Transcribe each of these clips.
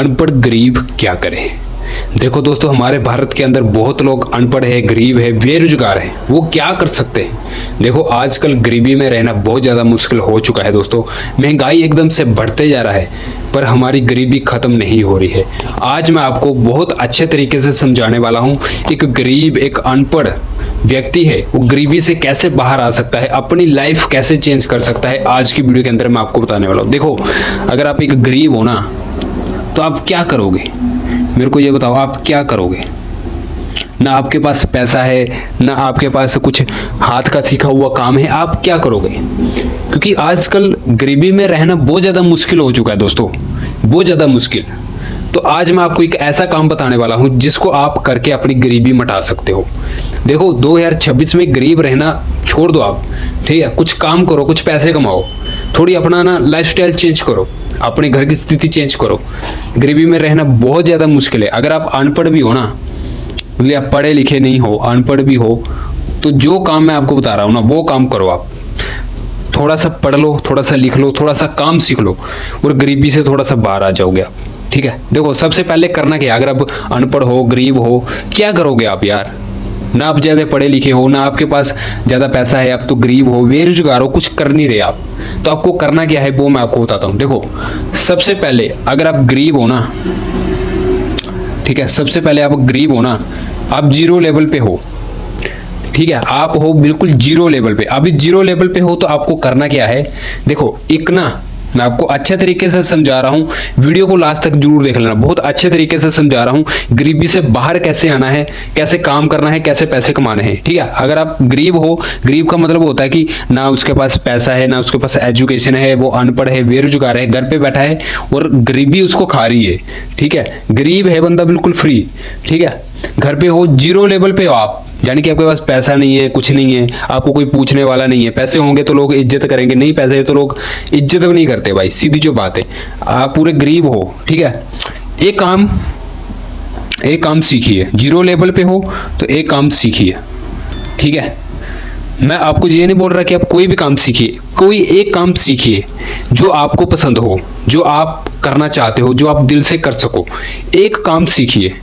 अनपढ़ गरीब क्या करे। देखो दोस्तों, हमारे भारत के अंदर बहुत लोग अनपढ़ है, गरीब है, बेरोजगार है। वो क्या कर सकते हैं। देखो आजकल गरीबी में रहना बहुत ज़्यादा मुश्किल हो चुका है दोस्तों। महंगाई एकदम से बढ़ते जा रहा है, पर हमारी गरीबी खत्म नहीं हो रही है। आज मैं आपको बहुत अच्छे तरीके से समझाने वाला हूँ। एक गरीब, एक अनपढ़ व्यक्ति है, वो गरीबी से कैसे बाहर आ सकता है, अपनी लाइफ कैसे चेंज कर सकता है। आज की वीडियो के अंदर मैं आपको बताने वाला हूँ। देखो, अगर आप एक गरीब हो ना, तो आप क्या करोगे, मेरे को ये बताओ, आप क्या करोगे। ना आपके पास पैसा है, ना आपके पास कुछ हाथ का सीखा हुआ काम है, आप क्या करोगे। क्योंकि आजकल गरीबी में रहना बहुत ज़्यादा मुश्किल हो चुका है दोस्तों, बहुत ज़्यादा मुश्किल। तो आज मैं आपको एक ऐसा काम बताने वाला हूं जिसको आप करके अपनी गरीबी मिटा सकते हो। देखो 2026 में गरीब रहना छोड़ दो आप, ठीक है। कुछ काम करो, कुछ पैसे कमाओ, थोड़ी अपना ना लाइफस्टाइल चेंज करो, अपने घर की स्थिति चेंज करो। गरीबी में रहना बहुत ज़्यादा मुश्किल है। अगर आप अनपढ़ भी हो ना, मतलब आप पढ़े लिखे नहीं हो, अनपढ़ भी हो, तो जो काम मैं आपको बता रहा हूँ ना, वो काम करो। आप थोड़ा सा पढ़ लो, थोड़ा सा लिख लो, थोड़ा सा काम सीख लो, और गरीबी से थोड़ा सा बाहर आ जाओगे आप, ठीक है। देखो सबसे पहले करना क्या है, अगर आप अनपढ़ हो, गरीब हो, क्या करोगे आप यार। ना आप ज़्यादा पढ़े लिखे हो, ना आपके पास ज़्यादा पैसा है, आप तो गरीब हो, बेरोजगार हो, कुछ कर नहीं रहे आप। तो आपको करना क्या है वो मैं आपको बताता हूँ। देखो सबसे पहले अगर आप गरीब हो ना, ठीक है, सबसे पहले आप गरीब हो ना, आप जीरो लेवल पे हो, ठीक है, आप हो बिल्कुल जीरो लेवल पे। अभी जीरो लेवल पे हो तो आपको करना क्या है। देखो एक ना, मैं आपको अच्छे तरीके से समझा रहा हूँ, वीडियो को लास्ट तक जरूर देख लेना, बहुत अच्छे तरीके से समझा रहा हूँ। गरीबी से बाहर कैसे आना है, कैसे काम करना है, कैसे पैसे कमाने हैं, ठीक है। अगर आप गरीब हो, गरीब का मतलब होता है कि ना उसके पास पैसा है, ना उसके पास एजुकेशन है, वो अनपढ़ है, बेरोजगार है, घर पे बैठा है और गरीबी उसको खा रही है, ठीक है। गरीब है बंदा बिल्कुल फ्री, ठीक है, घर पे हो, जीरो लेवल पे हो आप, यानी कि आपके पास पैसा नहीं है, कुछ नहीं है, आपको कोई पूछने वाला नहीं है। पैसे होंगे तो लोग इज्जत करेंगे, नहीं पैसे है तो लोग इज्जत भी नहीं करते भाई, सीधी जो बात है। आप पूरे गरीब हो, ठीक है। एक काम सीखिए। जीरो लेवल पे हो तो एक काम सीखिए, ठीक है। मैं आपको ये नहीं बोल रहा कि आप कोई भी काम सीखिए, कोई एक काम सीखिए जो आपको पसंद हो, जो आप करना चाहते हो, जो आप दिल से कर सको। एक काम सीखिए।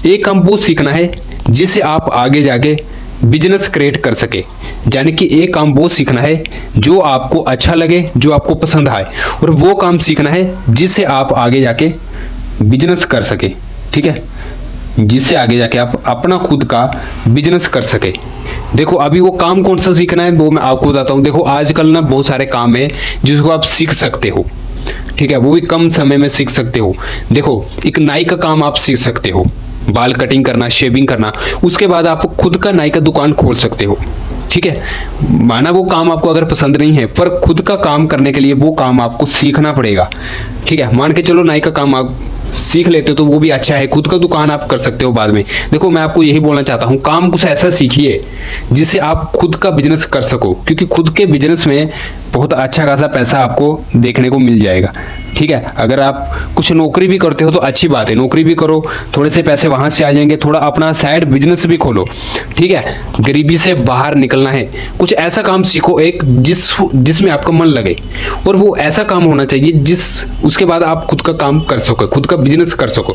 एक काम वो सीखना है जिससे आप आगे जाके बिजनेस क्रिएट कर सके। यानी कि एक काम वो सीखना है जो आपको अच्छा लगे, जो आपको पसंद आए, और वो काम सीखना है जिससे आप आगे जाके बिजनेस कर सके, ठीक है, जिससे आगे जाके आप अपना खुद का बिजनेस कर सके। देखो अभी वो काम कौन सा सीखना है वो मैं आपको बताता हूँ। देखो आजकल ना बहुत सारे काम है जिसको आप सीख सकते हो, ठीक है, वो भी कम समय में सीख सकते हो। देखो एक नाई का काम आप सीख सकते हो, बाल कटिंग करना, शेविंग करना। उसके बाद आप खुद का नाई का दुकान खोल सकते हो, ठीक है। माना वो काम आपको अगर पसंद नहीं है, पर खुद का काम करने के लिए वो काम आपको सीखना पड़ेगा, ठीक है। मान के चलो नाई का काम आप सीख लेते हो तो वो भी अच्छा है, खुद का दुकान आप कर सकते हो बाद में। देखो मैं आपको यही बोलना चाहता हूँ, काम कुछ ऐसा सीखिए जिससे आप खुद का बिजनेस कर सको, क्योंकि खुद के बिजनेस में बहुत अच्छा खासा पैसा आपको देखने को मिल जाएगा, ठीक है। अगर आप कुछ नौकरी भी करते हो तो अच्छी बात है, नौकरी भी करो, थोड़े से पैसे वहां से आ जाएंगे, थोड़ा अपना साइड बिजनेस भी खोलो, ठीक है। गरीबी से बाहर निकलना है, कुछ ऐसा काम सीखो एक जिसमें आपका मन लगे, और वो ऐसा काम होना चाहिए उसके बाद आप खुद का काम कर सको, खुद का बिजनेस कर सको।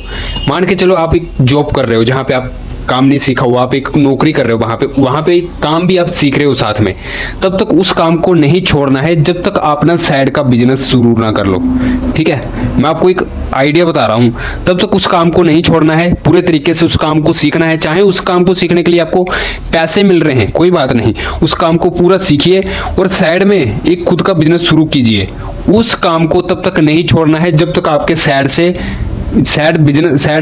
मान के चलो आप एक जॉब कर रहे हो जहाँ पे आप काम नहीं सीखा हुआ, आप एक नौकरी कर रहे हो, वहां पे काम भी आप सीख रहे हो साथ में, तब तक उस काम को नहीं छोड़ना है जब तक आप अपना साइड का बिजनेस शुरू ना कर लो, ठीक है। मैं आपको एक आइडिया बता रहा हूं, तब तक उस काम को नहीं छोड़ना है, पूरे तरीके से उस काम को सीखना है। चाहे उस काम को सीखने के लिए आपको पैसे मिल रहे हैं, कोई बात नहीं, उस काम को पूरा सीखिए और साइड में एक खुद का बिजनेस शुरू कीजिए। उस काम को तब तक नहीं छोड़ना है जब तक आपके साइड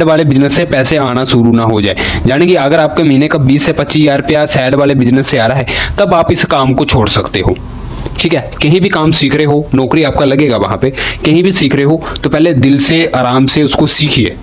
वाले बिजनेस से पैसे आना शुरू ना हो जाए। यानी कि अगर आपके महीने का 20 से 25 हज़ार रुपया साइड वाले बिजनेस से आ रहा है, तब आप इस काम को छोड़ सकते हो, ठीक है। कहीं भी काम सीख रहे हो, नौकरी आपका लगेगा वहां पे, कहीं भी सीख रहे हो तो पहले दिल से आराम से उसको सीखिए।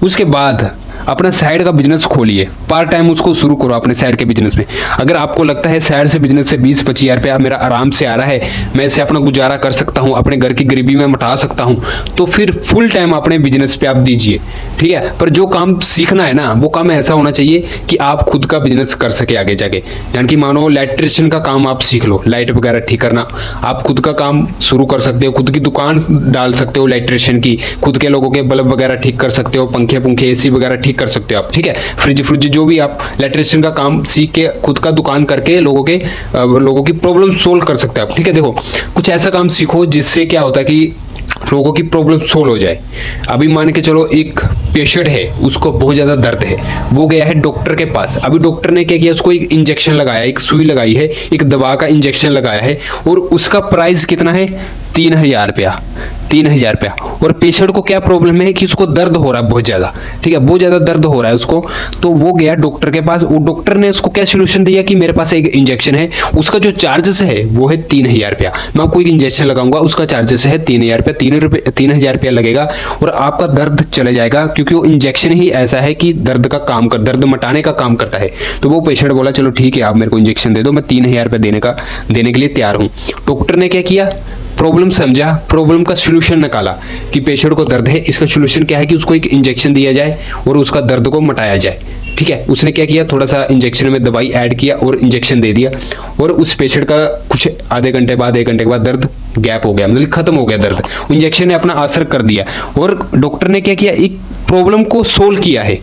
उसके बाद अपना साइड का बिजनेस खोलिए, पार्ट टाइम उसको शुरू करो अपने साइड के बिजनेस में। अगर आपको लगता है साइड से बिजनेस से 20-25 हज़ार रुपया मेरा आराम से आ रहा है, मैं इससे अपना गुजारा कर सकता हूँ, अपने घर की गरीबी में मिटा सकता हूँ, तो फिर फुल टाइम अपने बिजनेस पे आप दीजिए, ठीक है। पर जो काम सीखना है ना, वो काम ऐसा होना चाहिए कि आप खुद का बिजनेस कर सके आगे जाके। यानी कि मानो इलेक्ट्रिशियन का काम आप सीख लो, लाइट वगैरह ठीक करना, आप खुद का काम शुरू कर सकते हो, खुद की दुकान डाल सकते हो इलेक्ट्रिशियन की, खुद के लोगों के बल्ब वगैरह ठीक कर सकते हो, पंखे पंखे एसी वगैरह ठीक कर सकते हो आप, ठीक है। फ्रिज फ्रिज जो भी आप इलेक्ट्रिशियन का काम सीख के खुद का दुकान करके लोगों की प्रॉब्लम सोल्व कर सकते हो आप, ठीक है। देखो कुछ ऐसा काम सीखो जिससे क्या होता है कि लोगों की प्रॉब्लम सोल्व हो जाए। अभी मान के चलो एक पेशेंट है, उसको बहुत ज़्यादा दर्द है, वो गया है डॉक्टर के पास। अभी डॉक्टर ने क्या किया, उसको एक इंजेक्शन लगाया, एक सुई लगाई है, एक दवा का इंजेक्शन लगाया है, और उसका प्राइस कितना है, 3000 रुपया, 3000 रुपया। और पेशेंट को क्या प्रॉब्लम है कि उसको दर्द हो रहा है बहुत ज़्यादा, ठीक है, बहुत ज़्यादा दर्द हो रहा है उसको। तो वो गया डॉक्टर के पास, वो डॉक्टर ने उसको क्या सोल्यूशन दिया कि मेरे पास एक इंजेक्शन है, उसका जो चार्जेस है वो है 3000 रुपया। मैं आपको एक इंजेक्शन लगाऊंगा, उसका चार्जेस है 3000 रुपया, 3000 रुपया लगेगा और आपका दर्द चले जाएगा, क्योंकि वो इंजेक्शन ही ऐसा है कि दर्द मटाने का काम करता है। तो वो पेशेंट बोला चलो ठीक है, आप मेरे को इंजेक्शन दे दो, मैं 3000 रुपया देने के लिए तैयार हूँ। डॉक्टर ने क्या किया, प्रॉब्लम समझा, प्रॉब्लम का सोल्यूशन निकाला कि पेशेंट को दर्द है, इसका सोल्यूशन क्या है कि उसको एक इंजेक्शन दिया जाए और उसका दर्द को मटाया जाए, ठीक है। उसने क्या किया, थोड़ा सा इंजेक्शन में दवाई ऐड किया और इंजेक्शन दे दिया, और उस पेशेंट का कुछ आधे घंटे बाद 1 घंटे के बाद दर्द गैप हो गया, मतलब खत्म हो गया दर्द। इंजेक्शन ने अपना असर कर दिया और डॉक्टर ने क्या किया, एक प्रॉब्लम को सोल्व किया है,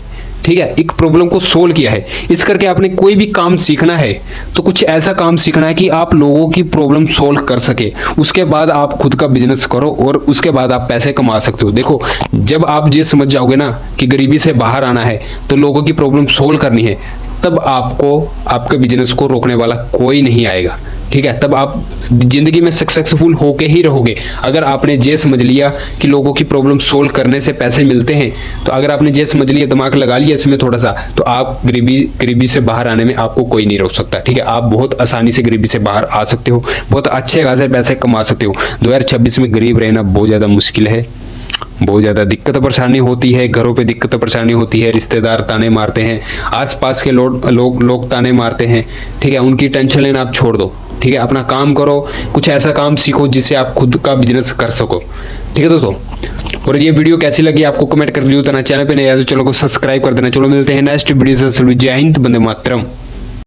ठीक है, एक प्रॉब्लम को सोल्व किया है। इस करके आपने कोई भी काम सीखना है तो कुछ ऐसा काम सीखना है कि आप लोगों की प्रॉब्लम सोल्व कर सके, उसके बाद आप खुद का बिजनेस करो और उसके बाद आप पैसे कमा सकते हो। देखो जब आप ये समझ जाओगे ना कि गरीबी से बाहर आना है तो लोगों की प्रॉब्लम सोल्व करनी है, तब आपको आपके बिजनेस को रोकने वाला कोई नहीं आएगा, ठीक है। तब आप जिंदगी में सक्सेसफुल होके ही रहोगे। अगर आपने ये समझ लिया कि लोगों की प्रॉब्लम सोल्व करने से पैसे मिलते हैं, तो अगर आपने ये समझ लिया, दिमाग लगा लिया इसमें थोड़ा सा, तो आप गरीबी से बाहर आने में आपको कोई नहीं रोक सकता, ठीक है। आप बहुत आसानी से गरीबी से बाहर आ सकते हो, बहुत अच्छे खासे पैसे कमा सकते हो। 2026 में गरीब रहना बहुत ज़्यादा मुश्किल है, बहुत ज़्यादा दिक्कत परेशानी होती है, घरों पे दिक्कत परेशानी होती है, रिश्तेदार ताने मारते हैं, आसपास के लोग ताने मारते हैं, ठीक है। उनकी टेंशन लेना आप छोड़ दो, ठीक है। अपना काम करो, कुछ ऐसा काम सीखो जिससे आप खुद का बिजनेस कर सको, ठीक है दोस्तों। और ये वीडियो कैसी लगी आपको कमेंट कर दियो, चैनल पे नया है तो चैनल को सब्सक्राइब कर देना। चलो मिलते हैं नेक्स्ट वीडियो से। जय हिंद, वंदे मातरम।